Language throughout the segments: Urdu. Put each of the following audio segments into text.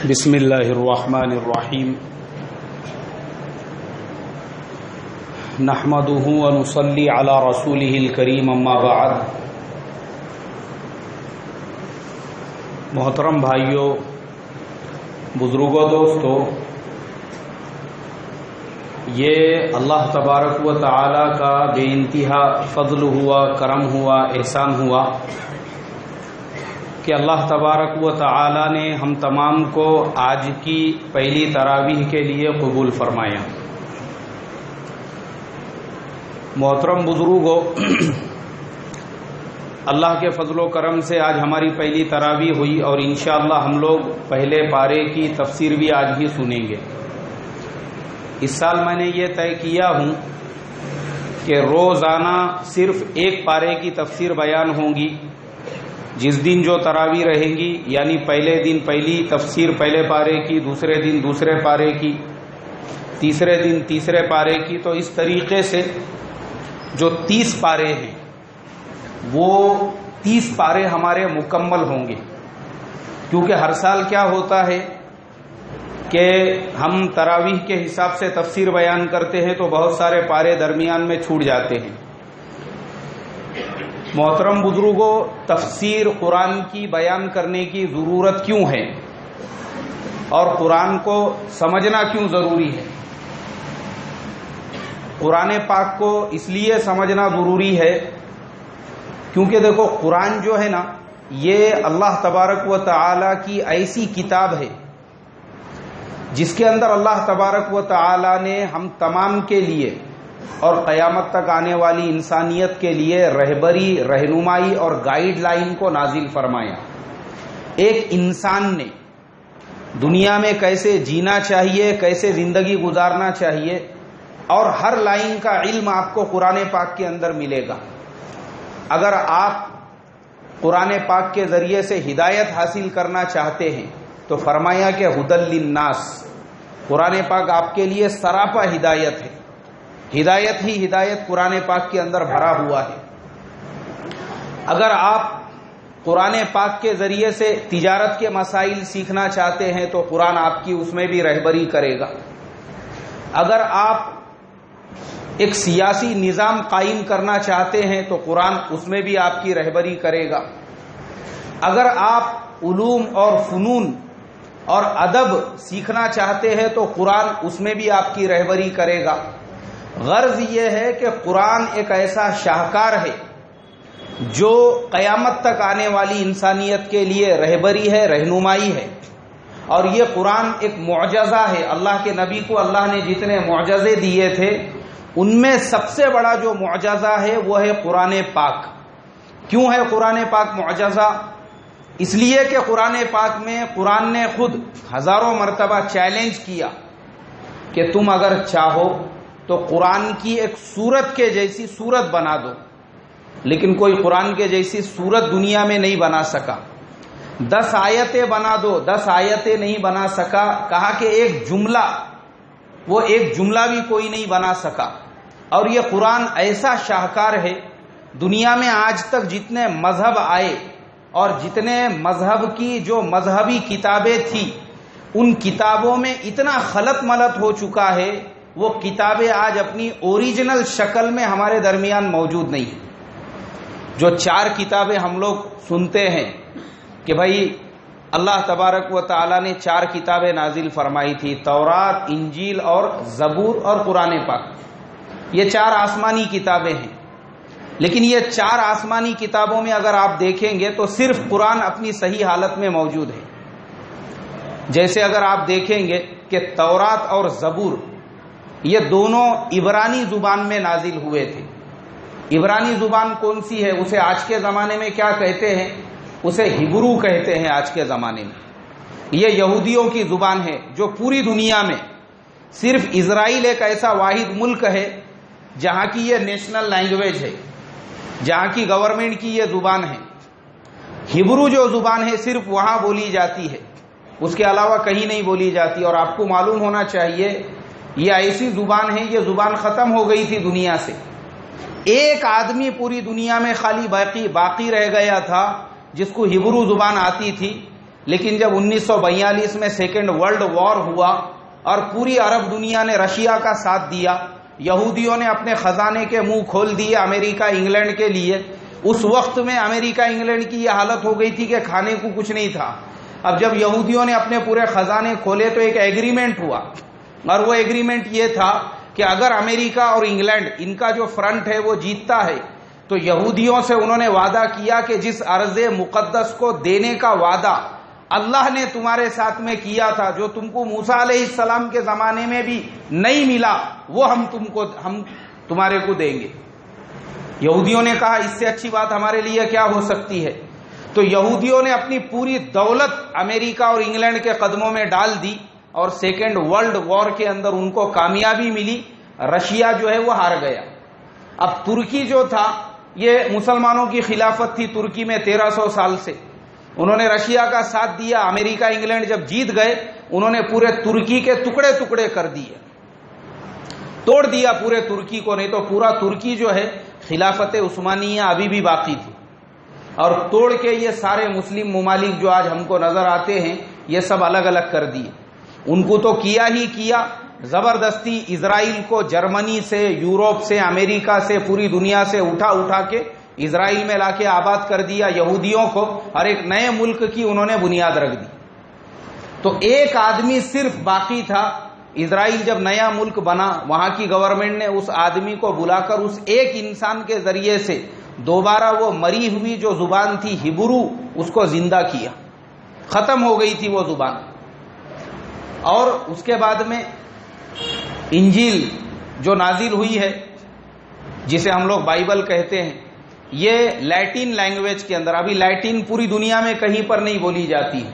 بسم اللہ الرحمن الرحیم نحمده ونصلی علی رسولہ الکریم اما بعد۔ محترم بھائیوں، بزرگوں، دوستو، یہ اللہ تبارک و تعالی کا بے انتہا فضل ہوا، کرم ہوا، احسان ہوا کہ اللہ تبارک و تعالی نے ہم تمام کو آج کی پہلی تراویح کے لیے قبول فرمایا۔ محترم بزرگوں، اللہ کے فضل و کرم سے آج ہماری پہلی تراویح ہوئی اور انشاءاللہ ہم لوگ پہلے پارے کی تفسیر بھی آج ہی سنیں گے۔ اس سال میں نے یہ طے کیا ہوں کہ روزانہ صرف ایک پارے کی تفسیر بیان ہوگی۔ جس دن جو تراویح رہیں گی، یعنی پہلے دن پہلی تفسیر پہلے پارے کی، دوسرے دن دوسرے پارے کی، تیسرے دن تیسرے پارے کی، تو اس طریقے سے جو 30 پارے ہیں وہ 30 پارے ہمارے مکمل ہوں گے۔ کیونکہ ہر سال کیا ہوتا ہے کہ ہم تراویح کے حساب سے تفسیر بیان کرتے ہیں تو بہت سارے پارے درمیان میں چھوٹ جاتے ہیں۔ محترم بزرگوں، تفسیر قرآن کی بیان کرنے کی ضرورت کیوں ہے اور قرآن کو سمجھنا کیوں ضروری ہے؟ قرآن پاک کو اس لیے سمجھنا ضروری ہے کیونکہ دیکھو، قرآن جو ہے نا، یہ اللہ تبارک و تعالی کی ایسی کتاب ہے جس کے اندر اللہ تبارک و تعالی نے ہم تمام کے لیے اور قیامت تک آنے والی انسانیت کے لیے رہبری، رہنمائی اور گائیڈ لائن کو نازل فرمایا۔ ایک انسان نے دنیا میں کیسے جینا چاہیے، کیسے زندگی گزارنا چاہیے، اور ہر لائن کا علم آپ کو قرآن پاک کے اندر ملے گا۔ اگر آپ قرآن پاک کے ذریعے سے ہدایت حاصل کرنا چاہتے ہیں تو فرمایا کہ ھدی للناس، قرآن پاک آپ کے لیے سراپا ہدایت ہے۔ ہدایت ہی ہدایت قرآن پاک کے اندر بھرا ہوا ہے۔ اگر آپ قرآن پاک کے ذریعے سے تجارت کے مسائل سیکھنا چاہتے ہیں تو قرآن آپ کی اس میں بھی رہبری کرے گا۔ اگر آپ ایک سیاسی نظام قائم کرنا چاہتے ہیں تو قرآن اس میں بھی آپ کی رہبری کرے گا۔ اگر آپ علوم اور فنون اور ادب سیکھنا چاہتے ہیں تو قرآن اس میں بھی آپ کی رہبری کرے گا۔ غرض یہ ہے کہ قرآن ایک ایسا شاہکار ہے جو قیامت تک آنے والی انسانیت کے لیے رہبری ہے، رہنمائی ہے، اور یہ قرآن ایک معجزہ ہے۔ اللہ کے نبی کو اللہ نے جتنے معجزے دیے تھے ان میں سب سے بڑا جو معجزہ ہے وہ ہے قرآن پاک۔ کیوں ہے قرآن پاک معجزہ؟ اس لیے کہ قرآن پاک میں قرآن نے خود ہزاروں مرتبہ چیلنج کیا کہ تم اگر چاہو تو قرآن کی ایک سورت کے جیسی سورت بنا دو، لیکن کوئی قرآن کے جیسی سورت دنیا میں نہیں بنا سکا۔ 10 آیتیں بنا دو، 10 آیتیں نہیں بنا سکا۔ کہا کہ ایک جملہ، وہ ایک جملہ بھی کوئی نہیں بنا سکا۔ اور یہ قرآن ایسا شاہکار ہے، دنیا میں آج تک جتنے مذہب آئے اور جتنے مذہب کی جو مذہبی کتابیں تھیں ان کتابوں میں اتنا خلط ملط ہو چکا ہے، وہ کتابیں آج اپنی اوریجنل شکل میں ہمارے درمیان موجود نہیں ہیں۔ جو 4 کتابیں ہم لوگ سنتے ہیں کہ بھائی اللہ تبارک و تعالی نے 4 کتابیں نازل فرمائی تھی، تورات، انجیل اور زبور اور قرآن پاک، یہ 4 آسمانی کتابیں ہیں۔ لیکن یہ 4 آسمانی کتابوں میں اگر آپ دیکھیں گے تو صرف قرآن اپنی صحیح حالت میں موجود ہے۔ جیسے اگر آپ دیکھیں گے کہ تورات اور زبور یہ دونوں عبرانی زبان میں نازل ہوئے تھے۔ عبرانی زبان کون سی ہے؟ اسے آج کے زمانے میں کیا کہتے ہیں؟ اسے ہبرو کہتے ہیں آج کے زمانے میں۔ یہ یہودیوں کی زبان ہے جو پوری دنیا میں صرف اسرائیل ایک ایسا واحد ملک ہے جہاں کی یہ نیشنل لینگویج ہے، جہاں کی گورنمنٹ کی یہ زبان ہے۔ ہبرو جو زبان ہے صرف وہاں بولی جاتی ہے، اس کے علاوہ کہیں نہیں بولی جاتی۔ اور آپ کو معلوم ہونا چاہیے یہ ایسی زبان ہے، یہ زبان ختم ہو گئی تھی دنیا سے۔ ایک آدمی پوری دنیا میں خالی باقی رہ گیا تھا جس کو ہبرو زبان آتی تھی، لیکن جب 1942 میں سیکنڈ ورلڈ وار ہوا اور پوری عرب دنیا نے رشیا کا ساتھ دیا، یہودیوں نے اپنے خزانے کے منہ کھول دیے امریکہ انگلینڈ کے لیے، اس وقت میں امریکہ انگلینڈ کی یہ حالت ہو گئی تھی کہ کھانے کو کچھ نہیں تھا۔ اب جب یہودیوں نے اپنے پورے خزانے کھولے تو ایک ایگریمنٹ ہوا، اور وہ ایگریمنٹ یہ تھا کہ اگر امریکہ اور انگلینڈ ان کا جو فرنٹ ہے وہ جیتتا ہے تو یہودیوں سے انہوں نے وعدہ کیا کہ جس ارض مقدس کو دینے کا وعدہ اللہ نے تمہارے ساتھ میں کیا تھا، جو تم کو موسیٰ علیہ السلام کے زمانے میں بھی نہیں ملا، وہ ہم تمہارے کو دیں گے۔ یہودیوں نے کہا اس سے اچھی بات ہمارے لیے کیا ہو سکتی ہے؟ تو یہودیوں نے اپنی پوری دولت امریکہ اور انگلینڈ کے قدموں میں ڈال دی، اور سیکنڈ ورلڈ وار کے اندر ان کو کامیابی ملی، رشیا جو ہے وہ ہار گیا۔ اب ترکی جو تھا یہ مسلمانوں کی خلافت تھی ترکی میں 1300 سال سے، انہوں نے رشیا کا ساتھ دیا۔ امریکہ انگلینڈ جب جیت گئے انہوں نے پورے ترکی کے ٹکڑے ٹکڑے کر دیے، توڑ دیا پورے ترکی کو، نہیں تو پورا ترکی جو ہے خلافت عثمانیہ ابھی بھی باقی تھی، اور توڑ کے یہ سارے مسلم ممالک جو آج ہم کو نظر آتے ہیں یہ سب الگ الگ کر دیے۔ ان کو تو کیا ہی کیا، زبردستی اسرائیل کو جرمنی سے، یوروپ سے، امریکہ سے، پوری دنیا سے اٹھا کے اسرائیل میں لا کے آباد کر دیا یہودیوں کو، اور ایک نئے ملک کی انہوں نے بنیاد رکھ دی۔ تو ایک آدمی صرف باقی تھا، اسرائیل جب نیا ملک بنا وہاں کی گورنمنٹ نے اس آدمی کو بلا کر اس ایک انسان کے ذریعے سے دوبارہ وہ مری ہوئی جو زبان تھی ہبرو اس کو زندہ کیا، ختم ہو گئی تھی وہ زبان۔ اور اس کے بعد میں انجیل جو نازل ہوئی ہے جسے ہم لوگ بائبل کہتے ہیں، یہ لیٹن لینگویج کے اندر، ابھی لیٹن پوری دنیا میں کہیں پر نہیں بولی جاتی ہے،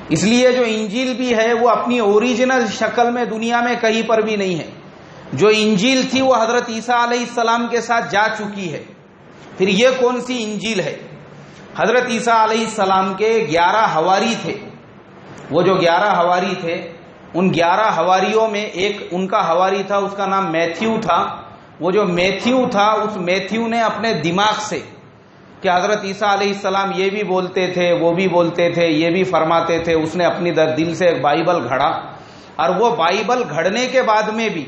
اس لیے جو انجیل بھی ہے وہ اپنی اوریجنل شکل میں دنیا میں کہیں پر بھی نہیں ہے۔ جو انجیل تھی وہ حضرت عیسیٰ علیہ السلام کے ساتھ جا چکی ہے۔ پھر یہ کون سی انجیل ہے؟ حضرت عیسیٰ علیہ السلام کے 11 حواری تھے، وہ جو 11 حواری تھے ان 11 حواریوں میں ایک ان کا حواری تھا، اس کا نام میتھیو تھا۔ وہ جو میتھیو تھا اس میتھیو نے اپنے دماغ سے کہ حضرت عیسیٰ علیہ السلام یہ بھی بولتے تھے وہ بھی بولتے تھے یہ بھی فرماتے تھے، اس نے اپنی دل سے ایک بائبل گھڑا، اور وہ بائبل گھڑنے کے بعد میں بھی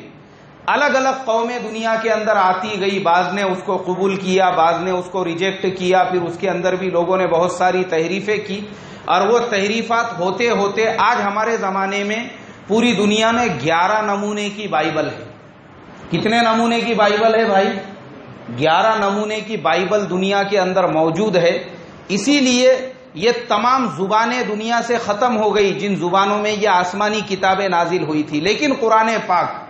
الگ الگ قومیں دنیا کے اندر آتی گئی، بعض نے اس کو قبول کیا، بعض نے اس کو ریجیکٹ کیا، پھر اس کے اندر بھی لوگوں نے بہت ساری تحریفیں کی، اور وہ تحریفات ہوتے ہوتے آج ہمارے زمانے میں پوری دنیا میں 11 نمونے کی بائبل ہے۔ کتنے نمونے کی بائبل ہے بھائی؟ 11 نمونے کی بائبل دنیا کے اندر موجود ہے۔ اسی لیے یہ تمام زبانیں دنیا سے ختم ہو گئی جن زبانوں میں یہ آسمانی کتابیں نازل ہوئی تھی، لیکن قرآن پاک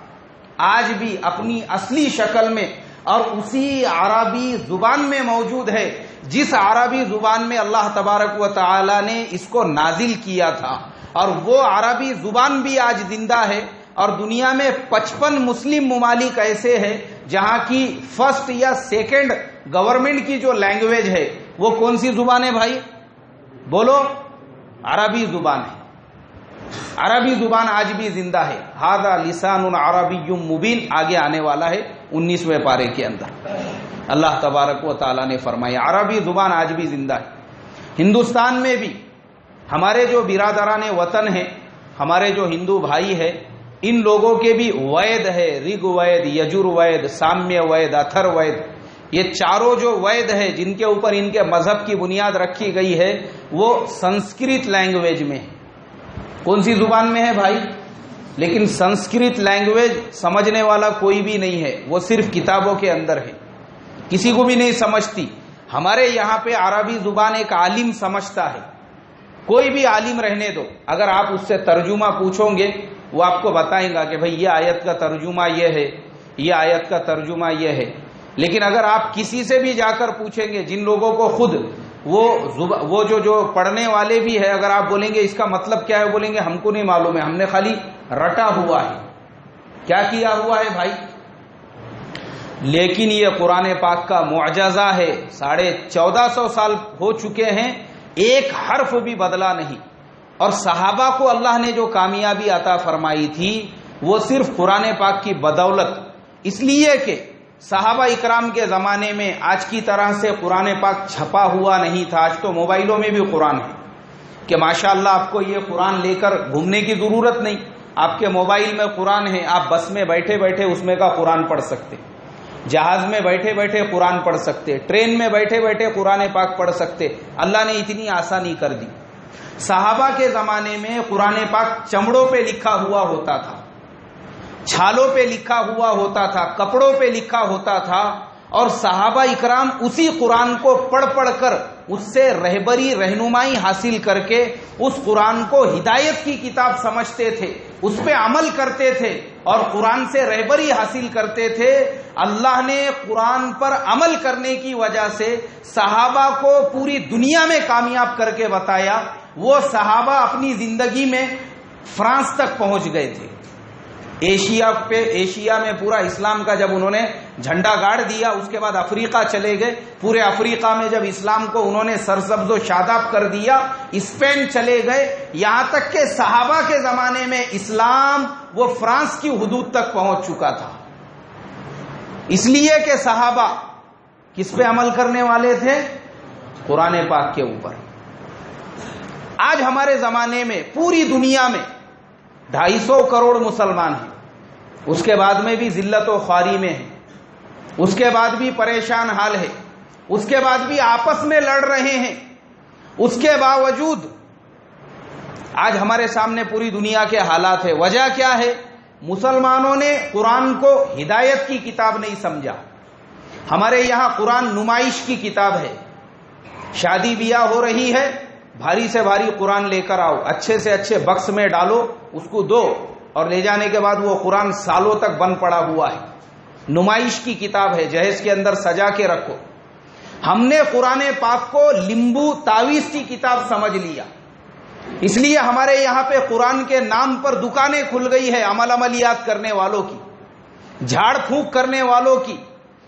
آج بھی اپنی اصلی شکل میں اور اسی عربی زبان میں موجود ہے جس عربی زبان میں اللہ تبارک و تعالی نے اس کو نازل کیا تھا، اور وہ عربی زبان بھی آج زندہ ہے۔ اور دنیا میں 55 مسلم ممالک ایسے ہیں جہاں کی فرسٹ یا سیکنڈ گورنمنٹ کی جو لینگویج ہے وہ کون سی زبان ہے بھائی؟ بولو، عربی زبان ہے۔ عربی زبان آج بھی زندہ ہے۔ ھذا لسان عربی مبین آگے آنے والا ہے 19ویں پارے کے اندر۔ اللہ تبارک و تعالی نے فرمایا عربی زبان آج بھی زندہ ہے۔ ہندوستان میں بھی ہمارے جو برادران وطن ہیں، ہمارے جو ہندو بھائی ہیں، ان لوگوں کے بھی وید ہے، رگ وید، یجر وید، سامیہ وید، اتھر وید، یہ چاروں جو وید ہے جن کے اوپر ان کے مذہب کی بنیاد رکھی گئی ہے وہ سنسکرت لینگویج میں ہے۔ کون سی زبان میں ہے بھائی؟ لیکن سنسکرت لینگویج سمجھنے والا کوئی بھی نہیں ہے، وہ صرف کتابوں کے اندر ہے، کسی کو بھی نہیں سمجھتی۔ ہمارے یہاں پہ عربی زبان ایک عالم سمجھتا ہے، کوئی بھی عالم رہنے دو، اگر آپ اس سے ترجمہ پوچھو گے وہ آپ کو بتائیں گا کہ بھئی یہ آیت کا ترجمہ یہ ہے، یہ آیت کا ترجمہ یہ ہے۔ لیکن اگر آپ کسی سے بھی جا کر پوچھیں گے، جن لوگوں کو خود وہ جو پڑھنے والے بھی ہے، اگر آپ بولیں گے اس کا مطلب کیا ہے، بولیں گے ہم کو نہیں معلوم ہے، ہم نے خالی رٹا ہوا ہے۔ کیا کیا ہوا ہے بھائی؟ لیکن یہ قرآن پاک کا معجزہ ہے، 1450 سال ہو چکے ہیں، ایک حرف بھی بدلا نہیں۔ اور صحابہ کو اللہ نے جو کامیابی عطا فرمائی تھی وہ صرف قرآن پاک کی بدولت، اس لیے کہ صحابہ اکرام کے زمانے میں آج کی طرح سے قرآن پاک چھپا ہوا نہیں تھا۔ آج تو موبائلوں میں بھی قرآن ہے، کہ ماشاءاللہ آپ کو یہ قرآن لے کر گھومنے کی ضرورت نہیں، آپ کے موبائل میں قرآن ہے، آپ بس میں بیٹھے بیٹھے اس میں کا قرآن پڑھ سکتے، جہاز میں بیٹھے بیٹھے قرآن پڑھ سکتے، ٹرین میں بیٹھے بیٹھے قرآن پاک پڑھ سکتے۔ اللہ نے اتنی آسانی کر دی۔ صحابہ کے زمانے میں قرآن پاک چمڑوں پہ لکھا ہوا ہوتا تھا، چھالوں پہ لکھا ہوا ہوتا تھا، کپڑوں پہ لکھا ہوتا تھا، اور صحابہ اکرام اسی قرآن کو پڑھ پڑھ کر اس سے رہبری رہنمائی حاصل کر کے اس قرآن کو ہدایت کی کتاب سمجھتے تھے، اس پہ عمل کرتے تھے اور قرآن سے رہبری حاصل کرتے تھے۔ اللہ نے قرآن پر عمل کرنے کی وجہ سے صحابہ کو پوری دنیا میں کامیاب کر کے بتایا۔ وہ صحابہ اپنی زندگی میں فرانس تک پہنچ گئے تھے، ایشیا میں پورا اسلام کا جب انہوں نے جھنڈا گاڑ دیا، اس کے بعد افریقہ چلے گئے، پورے افریقہ میں جب اسلام کو انہوں نے سرسبز و شاداب کر دیا، اسپین چلے گئے، یہاں تک کہ صحابہ کے زمانے میں اسلام وہ فرانس کی حدود تک پہنچ چکا تھا۔ اس لیے کہ صحابہ کس پہ عمل کرنے والے تھے؟ قرآن پاک کے اوپر۔ آج ہمارے زمانے میں پوری دنیا میں 250 کروڑ مسلمان ہیں، اس کے بعد میں بھی ذلت و خواری میں ہیں، اس کے بعد بھی پریشان حال ہے، اس کے بعد بھی آپس میں لڑ رہے ہیں۔ اس کے باوجود آج ہمارے سامنے پوری دنیا کے حالات ہے۔ وجہ کیا ہے؟ مسلمانوں نے قرآن کو ہدایت کی کتاب نہیں سمجھا۔ ہمارے یہاں قرآن نمائش کی کتاب ہے، شادی بیاہ ہو رہی ہے، بھاری سے بھاری قرآن لے کر آؤ، اچھے سے اچھے بکس میں ڈالو، اس کو دو، اور لے جانے کے بعد وہ قرآن سالوں تک بند پڑا ہوا ہے۔ نمائش کی کتاب ہے، جہیز کے اندر سجا کے رکھو۔ ہم نے قرآن پاک کو لیمبو تعویذ کی کتاب سمجھ لیا، اس لیے ہمارے یہاں پہ قرآن کے نام پر دکانیں کھل گئی ہے، عملیات کرنے والوں کی، جھاڑ پھونک کرنے والوں کی،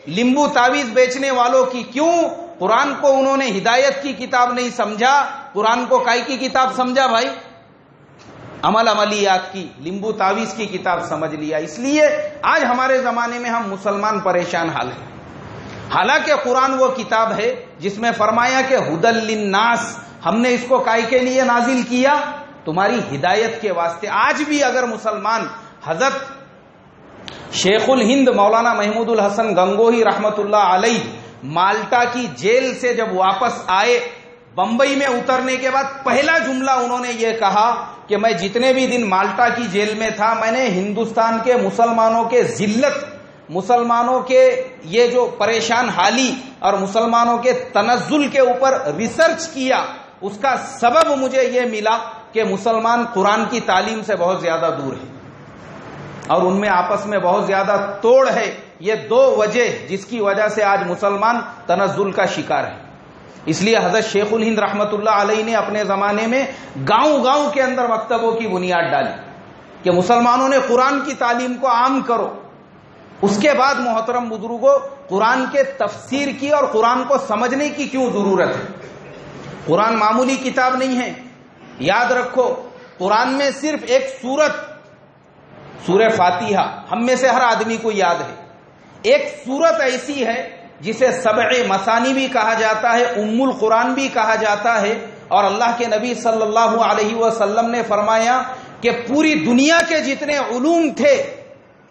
لیمبو تعویذ بیچنے والوں کی۔ کیوں؟ قرآن کو انہوں نے ہدایت کی کتاب نہیں سمجھا، قرآن کو کائی کی کتاب سمجھا بھائی؟ عملیات کی، لیمبو تعویذ کی کتاب سمجھ لیا۔ اس لیے آج ہمارے زمانے میں ہم مسلمان پریشان حال ہیں۔ حالانکہ قرآن وہ کتاب ہے جس میں فرمایا کہ ھدی للناس، ہم نے اس کو کائی کے لیے نازل کیا؟ تمہاری ہدایت کے واسطے۔ آج بھی اگر مسلمان حضرت شیخ الہند مولانا محمود الحسن گنگوہی رحمت اللہ علیہ مالٹا کی جیل سے جب واپس آئے، بمبئی میں اترنے کے بعد پہلا جملہ انہوں نے یہ کہا کہ میں جتنے بھی دن مالٹا کی جیل میں تھا، میں نے ہندوستان کے مسلمانوں کے ذلت، مسلمانوں کے یہ جو پریشان حالی اور مسلمانوں کے تنزل کے اوپر ریسرچ کیا۔ اس کا سبب مجھے یہ ملا کہ مسلمان قرآن کی تعلیم سے بہت زیادہ دور ہے اور ان میں آپس میں بہت زیادہ توڑ ہے۔ یہ دو وجہ جس کی وجہ سے آج مسلمان تنزل کا شکار ہے۔ اس لیے حضرت شیخ الہند رحمت اللہ علیہ نے اپنے زمانے میں گاؤں گاؤں کے اندر مکتبوں کی بنیاد ڈالی کہ مسلمانوں نے قرآن کی تعلیم کو عام کرو۔ اس کے بعد محترم بزرگوں، قرآن کے تفسیر کی اور قرآن کو سمجھنے کی کیوں ضرورت ہے؟ قرآن معمولی کتاب نہیں ہے۔ یاد رکھو، قرآن میں صرف ایک سورہ فاتحہ ہم میں سے ہر آدمی کو یاد ہے۔ ایک سورت ایسی ہے جسے سبع مثانی بھی کہا جاتا ہے، ام القرآن بھی کہا جاتا ہے، اور اللہ کے نبی صلی اللہ علیہ وسلم نے فرمایا کہ پوری دنیا کے جتنے علوم تھے،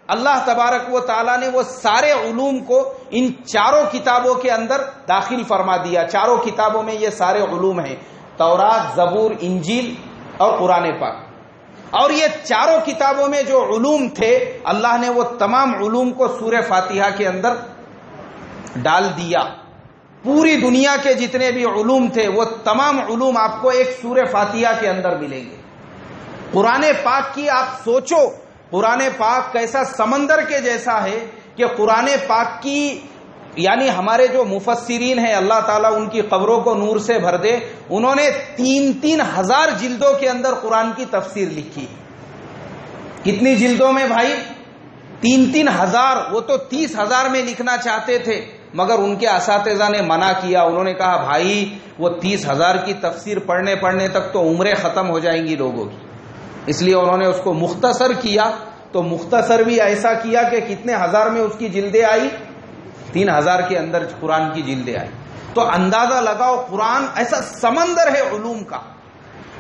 اللہ تبارک و تعالیٰ نے وہ سارے علوم کو ان چاروں کتابوں کے اندر داخل فرما دیا۔ چاروں کتابوں میں یہ سارے علوم ہیں، تورات، زبور، انجیل اور قرآن پاک۔ اور یہ چاروں کتابوں میں جو علوم تھے، اللہ نے وہ تمام علوم کو سورہ فاتحہ کے اندر ڈال دیا۔ پوری دنیا کے جتنے بھی علوم تھے وہ تمام علوم آپ کو ایک سورہ فاتحہ کے اندر ملیں گے۔ قرآن پاک کی آپ سوچو، قرآن پاک کیسا سمندر کے جیسا ہے کہ قرآن پاک کی، یعنی ہمارے جو مفسرین ہیں اللہ تعالیٰ ان کی قبروں کو نور سے بھر دے، انہوں نے 3-3 ہزار جلدوں کے اندر قرآن کی تفسیر لکھی۔ کتنی جلدوں میں بھائی؟ 3-3 ہزار۔ وہ تو 30,000 میں لکھنا چاہتے تھے، مگر ان کے اساتذہ نے منع کیا۔ انہوں نے کہا بھائی وہ 30,000 کی تفسیر پڑھنے تک تو عمریں ختم ہو جائیں گی لوگوں کی، اس لیے انہوں نے اس کو مختصر کیا۔ تو مختصر بھی ایسا کیا کہ کتنے ہزار میں اس کی جلدیں آئی؟ 3,000 کے اندر قرآن کی جلدیں آئی۔ تو اندازہ لگاؤ، قرآن ایسا سمندر ہے علوم کا۔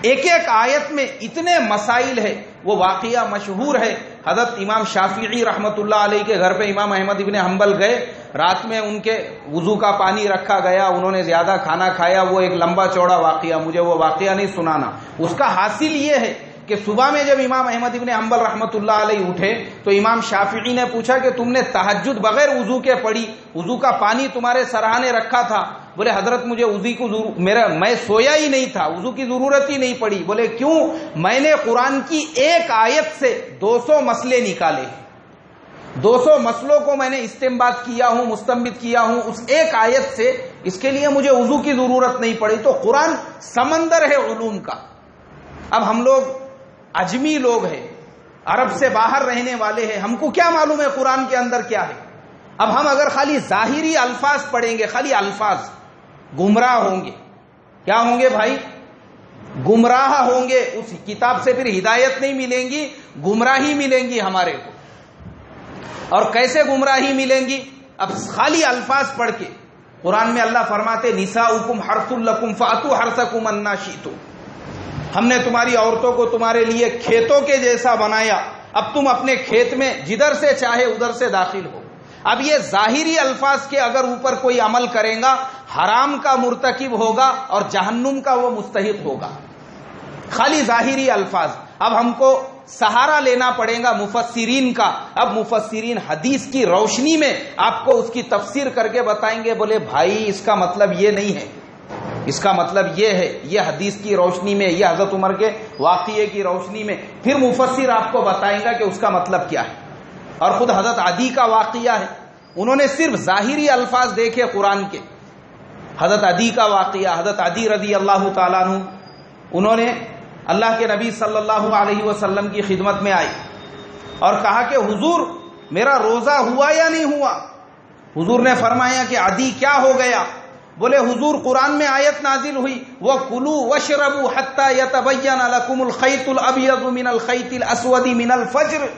ایک ایک آیت میں اتنے مسائل ہے. وہ واقعہ مشہور ہے، حضرت امام شافعی رحمت اللہ علیہ کے گھر پہ امام احمد ابن حنبل گئے، رات میں ان کے وضو کا پانی رکھا گیا، انہوں نے زیادہ کھانا کھایا. وہ ایک لمبا چوڑا واقعہ، مجھے وہ واقعہ نہیں سنانا. اس کا حاصل یہ ہے کہ صبح میں جب امام احمد ابن حنبل رحمت اللہ علیہ اٹھے تو امام شافعی نے پوچھا کہ تم نے تہجد بغیر وضو کے پڑھی، وضو کا پانی تمہارے سرہانے رکھا تھا؟ بولے حضرت مجھے وضو کو میں سویا ہی نہیں تھا، وضو کی ضرورت ہی نہیں پڑی. بولے کیوں؟ میں نے قرآن کی ایک آیت سے 200 مسئلے نکالے، 200 مسئلوں کو میں نے استنباط کیا ہوں، مستنبط کیا ہوں اس ایک آیت سے، اس کے لیے مجھے وضو کی ضرورت نہیں پڑی. تو قرآن سمندر ہے علوم کا. اب ہم لوگ اجمی لوگ ہیں، عرب سے باہر رہنے والے ہیں، ہم کو کیا معلوم ہے قرآن کے اندر کیا ہے؟ اب ہم اگر خالی ظاہری الفاظ پڑھیں گے، خالی الفاظ، گمراہ ہوں گے. کیا ہوں گے بھائی؟ گمراہ ہوں گے. اس کتاب سے پھر ہدایت نہیں ملیں گی، گمراہی ملیں گی ہمارے کو. اور کیسے گمراہی ملیں گی؟ اب خالی الفاظ پڑھ کے. قرآن میں اللہ فرماتے نساؤکم حرث لکم فاتوا حرثکم انا شئتم، ہم نے تمہاری عورتوں کو تمہارے لیے کھیتوں کے جیسا بنایا، اب تم اپنے کھیت میں جدھر سے چاہے ادھر سے داخل ہو. اب یہ ظاہری الفاظ کے اگر اوپر کوئی عمل کرے گا حرام کا مرتکب ہوگا اور جہنم کا وہ مستحق ہوگا. خالی ظاہری الفاظ. اب ہم کو سہارا لینا پڑے گا مفسرین کا. اب مفسرین حدیث کی روشنی میں آپ کو اس کی تفسیر کر کے بتائیں گے، بولے بھائی اس کا مطلب یہ نہیں ہے، اس کا مطلب یہ ہے. یہ حدیث کی روشنی میں، یہ حضرت عمر کے واقعے کی روشنی میں پھر مفسر آپ کو بتائیں گا کہ اس کا مطلب کیا ہے. اور خود حضرت عدی کا واقعہ ہے، انہوں نے صرف ظاہری الفاظ دیکھے قرآن کے. حضرت عدی کا واقعہ، حضرت عدی رضی اللہ تعالیٰ عنہ، انہوں نے اللہ کے نبی صلی اللہ علیہ وسلم کی خدمت میں آئے اور کہا کہ حضور میرا روزہ ہوا یا نہیں ہوا؟ حضور نے فرمایا کہ عدی کیا ہو گیا؟ بولے حضور قرآن میں آیت نازل ہوئی وَكُلُوا وَاشْرَبُوا حَتَّى يَتَبَيَّنَ لَكُمُ الْخَيْطُ الْأَبْيَضُ مِنَ الْخَيْطِ الْأَسْوَدِ مِنَ الْفَجْرِ،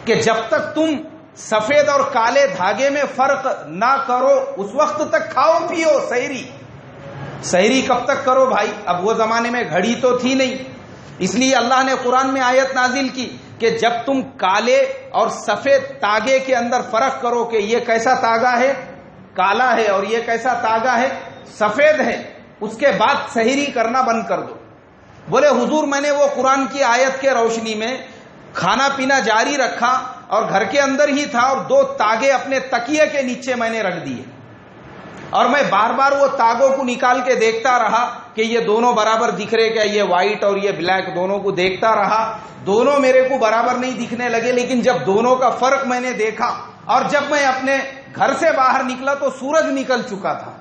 کہ جب تک تم سفید اور کالے دھاگے میں فرق نہ کرو اس وقت تک کھاؤ پیو. سحری کب تک کرو بھائی؟ اب وہ زمانے میں گھڑی تو تھی نہیں، اس لیے اللہ نے قرآن میں آیت نازل کی کہ جب تم کالے اور سفید تاگے کے اندر فرق کرو کہ یہ کیسا تاگا ہے، کالا ہے، اور یہ کیسا تاگا ہے، سفید ہے، اس کے بعد سحری کرنا بند کر دو. بولے حضور میں نے وہ قرآن کی آیت کے روشنی میں کھانا پینا جاری رکھا اور گھر کے اندر ہی تھا اور 2 تاگے اپنے تکیے کے نیچے میں نے رکھ دیے اور میں بار بار وہ تاگوں کو نکال کے دیکھتا رہا کہ یہ دونوں برابر دکھ رہے کیا، یہ وائٹ اور یہ بلیک، دونوں کو دیکھتا رہا. دونوں میرے کو برابر نہیں دکھنے لگے، لیکن جب دونوں کا فرق میں نے دیکھا اور جب میں اپنے گھر سے باہر نکلا تو سورج نکل چکا تھا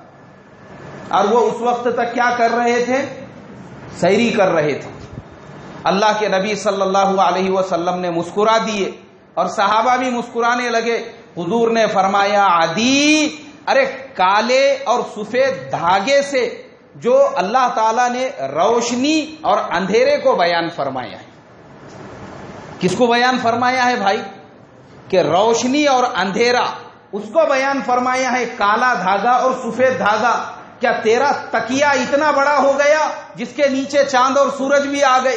اور وہ اس وقت تک کیا کر رہے تھے؟ سحری کر رہے تھے. اللہ کے نبی صلی اللہ علیہ وسلم نے مسکرا دیے اور صحابہ بھی مسکرانے لگے. حضور نے فرمایا عدی، ارے کالے اور سفید دھاگے سے جو اللہ تعالیٰ نے روشنی اور اندھیرے کو بیان فرمایا ہے. کس کو بیان فرمایا ہے بھائی؟ کہ روشنی اور اندھیرا اس کو بیان فرمایا ہے، کالا دھاگا اور سفید دھاگا. کیا تیرا تکیہ اتنا بڑا ہو گیا جس کے نیچے چاند اور سورج بھی آ گئے؟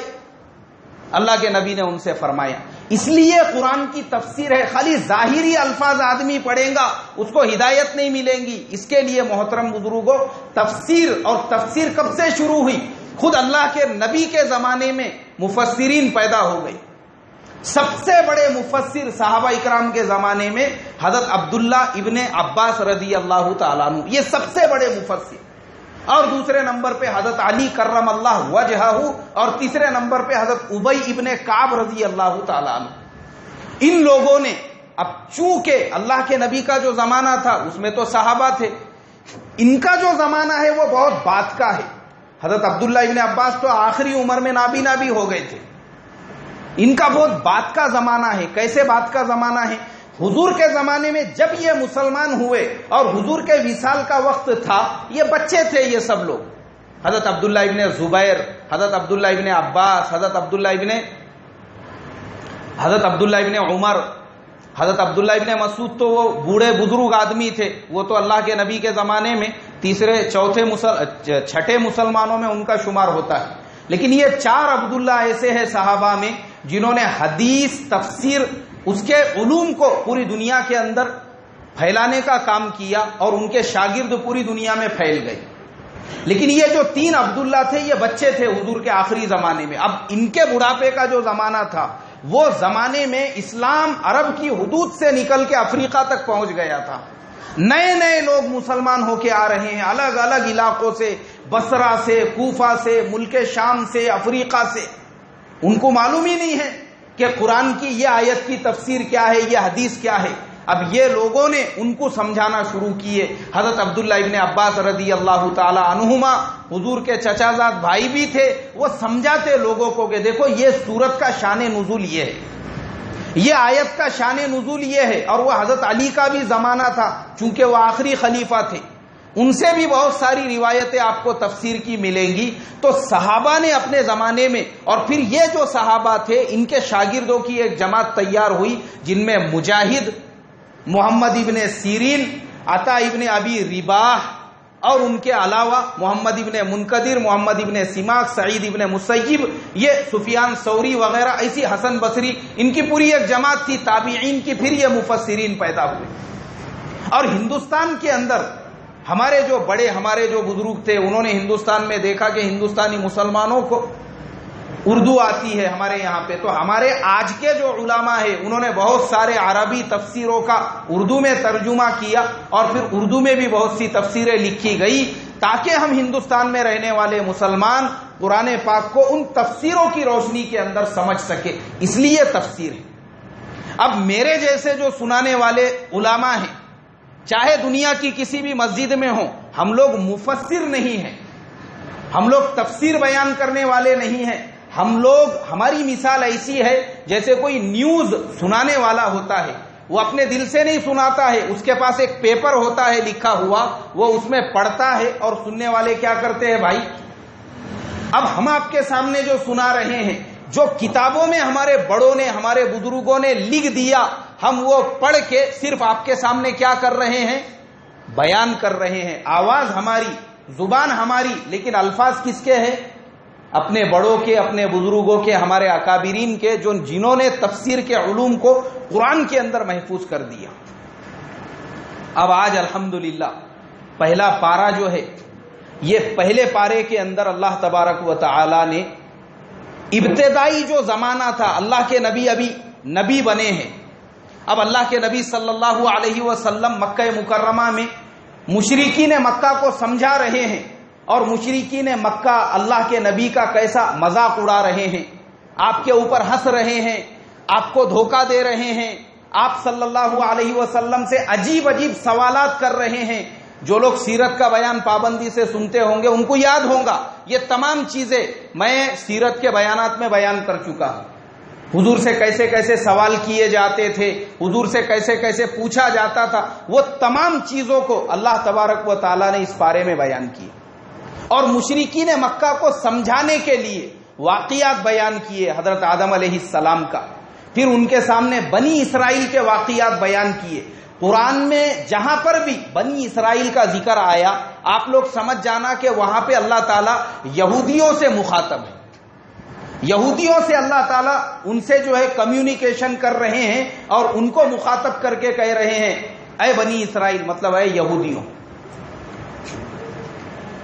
اللہ کے نبی نے ان سے فرمایا. اس لیے قرآن کی تفسیر ہے، خالی ظاہری الفاظ آدمی پڑھے گا اس کو ہدایت نہیں ملیں گی. اس کے لیے محترم بزرگوں تفسیر، اور تفسیر کب سے شروع ہوئی؟ خود اللہ کے نبی کے زمانے میں مفسرین پیدا ہو گئے. سب سے بڑے مفسر صحابہ اکرام کے زمانے میں حضرت عبداللہ ابن عباس رضی اللہ تعالیٰ عنہ، یہ سب سے بڑے مفسر. اور دوسرے نمبر پہ حضرت علی کرم اللہ وجہہ، اور تیسرے نمبر پہ حضرت ابی ابن کعب رضی اللہ تعالیٰ عنہ. ان لوگوں نے، اب چونکہ اللہ کے نبی کا جو زمانہ تھا اس میں تو صحابہ تھے، ان کا جو زمانہ ہے وہ بہت بعد کا ہے. حضرت عبداللہ ابن عباس تو آخری عمر میں نابینا بھی ہو گئے تھے. ان کا بہت بعد کا زمانہ ہے. کیسے بعد کا زمانہ ہے؟ حضور کے زمانے میں جب یہ مسلمان ہوئے اور حضور کے وصال کا وقت تھا، یہ بچے تھے یہ سب لوگ. حضرت عبداللہ ابن زبیر، حضرت عبداللہ ابن عباس، حضرت عبداللہ ابن عمر، حضرت عبداللہ ابن مسعود تو وہ بوڑھے بزرگ آدمی تھے، وہ تو اللہ کے نبی کے زمانے میں تیسرے چھٹے مسلمانوں میں ان کا شمار ہوتا ہے. لیکن یہ 4 عبداللہ ایسے ہیں صحابہ میں جنہوں نے حدیث، تفسیر، اس کے علوم کو پوری دنیا کے اندر پھیلانے کا کام کیا اور ان کے شاگرد پوری دنیا میں پھیل گئے. لیکن یہ جو 3 عبداللہ تھے یہ بچے تھے حضور کے آخری زمانے میں. اب ان کے بڑھاپے کا جو زمانہ تھا وہ زمانے میں اسلام عرب کی حدود سے نکل کے افریقہ تک پہنچ گیا تھا. نئے نئے لوگ مسلمان ہو کے آ رہے ہیں الگ الگ علاقوں سے، بصرہ سے، کوفہ سے، ملک شام سے، افریقہ سے. ان کو معلوم ہی نہیں ہے کہ قرآن کی یہ آیت کی تفسیر کیا ہے، یہ حدیث کیا ہے. اب یہ لوگوں نے ان کو سمجھانا شروع کیے. حضرت عبداللہ ابن عباس رضی اللہ تعالی عنہما حضور کے چچا زاد بھائی بھی تھے، وہ سمجھاتے لوگوں کو کہ دیکھو یہ سورت کا شان نزول یہ ہے، یہ آیت کا شان نزول یہ ہے. اور وہ حضرت علی کا بھی زمانہ تھا چونکہ وہ آخری خلیفہ تھے، ان سے بھی بہت ساری روایتیں آپ کو تفسیر کی ملیں گی. تو صحابہ نے اپنے زمانے میں، اور پھر یہ جو صحابہ تھے ان کے شاگردوں کی ایک جماعت تیار ہوئی جن میں مجاہد، محمد ابن سیرین، عطا ابن ابی رباح، اور ان کے علاوہ محمد ابن منقدر، محمد ابن سماک، سعید ابن مسیب، یہ سفیان ثوری وغیرہ، ایسی حسن بصری، ان کی پوری ایک جماعت تھی. تابعین کی پھر یہ مفسرین پیدا ہوئے. اور ہندوستان کے اندر ہمارے جو بزرگ تھے انہوں نے ہندوستان میں دیکھا کہ ہندوستانی مسلمانوں کو اردو آتی ہے ہمارے یہاں پہ، تو ہمارے آج کے جو علماء ہیں انہوں نے بہت سارے عربی تفسیروں کا اردو میں ترجمہ کیا، اور پھر اردو میں بھی بہت سی تفسیریں لکھی گئی تاکہ ہم ہندوستان میں رہنے والے مسلمان قرآن پاک کو ان تفسیروں کی روشنی کے اندر سمجھ سکے. اس لیے تفسیر ہے. اب میرے جیسے جو سنانے والے علماء ہیں، چاہے دنیا کی کسی بھی مسجد میں ہوں، ہم لوگ مفسر نہیں ہیں، ہم لوگ تفسیر بیان کرنے والے نہیں ہیں. ہماری مثال ایسی ہے جیسے کوئی نیوز سنانے والا ہوتا ہے، وہ اپنے دل سے نہیں سناتا ہے، اس کے پاس ایک پیپر ہوتا ہے لکھا ہوا، وہ اس میں پڑھتا ہے اور سننے والے کیا کرتے ہیں بھائی. اب ہم آپ کے سامنے جو سنا رہے ہیں، جو کتابوں میں ہمارے بڑوں نے، ہمارے بزرگوں نے لکھ دیا، ہم وہ پڑھ کے صرف آپ کے سامنے کیا کر رہے ہیں، بیان کر رہے ہیں. آواز ہماری، زبان ہماری، لیکن الفاظ کس کے ہیں؟ اپنے بڑوں کے، اپنے بزرگوں کے، ہمارے اکابرین کے، جنہوں نے تفسیر کے علوم کو قرآن کے اندر محفوظ کر دیا. اب آج الحمدللہ پہلا پارہ جو ہے، یہ پہلے پارے کے اندر اللہ تبارک و تعالی نے ابتدائی جو زمانہ تھا، اللہ کے نبی ابھی نبی بنے ہیں. اب اللہ کے نبی صلی اللہ علیہ وسلم مکہ مکرمہ میں مشرکین مکہ کو سمجھا رہے ہیں، اور مشرکین مکہ اللہ کے نبی کا کیسا مذاق اڑا رہے ہیں، آپ کے اوپر ہنس رہے ہیں، آپ کو دھوکہ دے رہے ہیں، آپ صلی اللہ علیہ وسلم سے عجیب عجیب سوالات کر رہے ہیں. جو لوگ سیرت کا بیان پابندی سے سنتے ہوں گے ان کو یاد ہوگا یہ تمام چیزیں میں سیرت کے بیانات میں بیان کر چکا ہوں. حضور سے کیسے کیسے سوال کیے جاتے تھے، حضور سے کیسے کیسے پوچھا جاتا تھا، وہ تمام چیزوں کو اللہ تبارک و تعالیٰ نے اس پارے میں بیان کیا. اور مشرکین مکہ کو سمجھانے کے لیے واقعات بیان کیے حضرت آدم علیہ السلام کا، پھر ان کے سامنے بنی اسرائیل کے واقعات بیان کیے. قرآن میں جہاں پر بھی بنی اسرائیل کا ذکر آیا آپ لوگ سمجھ جانا کہ وہاں پہ اللہ تعالیٰ یہودیوں سے مخاطب ہے، یہودیوں سے اللہ تعالیٰ ان سے جو ہے کمیونیکیشن کر رہے ہیں اور ان کو مخاطب کر کے کہہ رہے ہیں اے بنی اسرائیل، مطلب اے یہودیوں.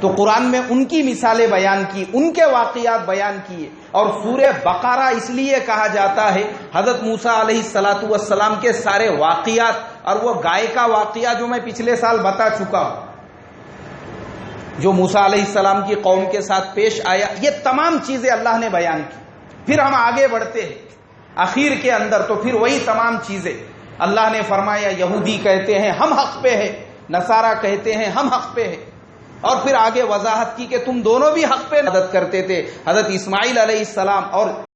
تو قرآن میں ان کی مثالیں بیان کی، ان کے واقعات بیان کیے. اور سورہ بقرہ اس لیے کہا جاتا ہے حضرت موسیٰ علیہ السلام کے سارے واقعات، اور وہ گائے کا واقعہ جو میں پچھلے سال بتا چکا ہوں، جو موسیٰ علیہ السلام کی قوم کے ساتھ پیش آیا، یہ تمام چیزیں اللہ نے بیان کی. پھر ہم آگے بڑھتے ہیں اخیر کے اندر، تو پھر وہی تمام چیزیں اللہ نے فرمایا یہودی کہتے ہیں ہم حق پہ ہیں، نصارہ کہتے ہیں ہم حق پہ ہیں. اور پھر آگے وضاحت کی کہ تم دونوں بھی حق پہ مدد کرتے تھے. حضرت اسماعیل علیہ السلام اور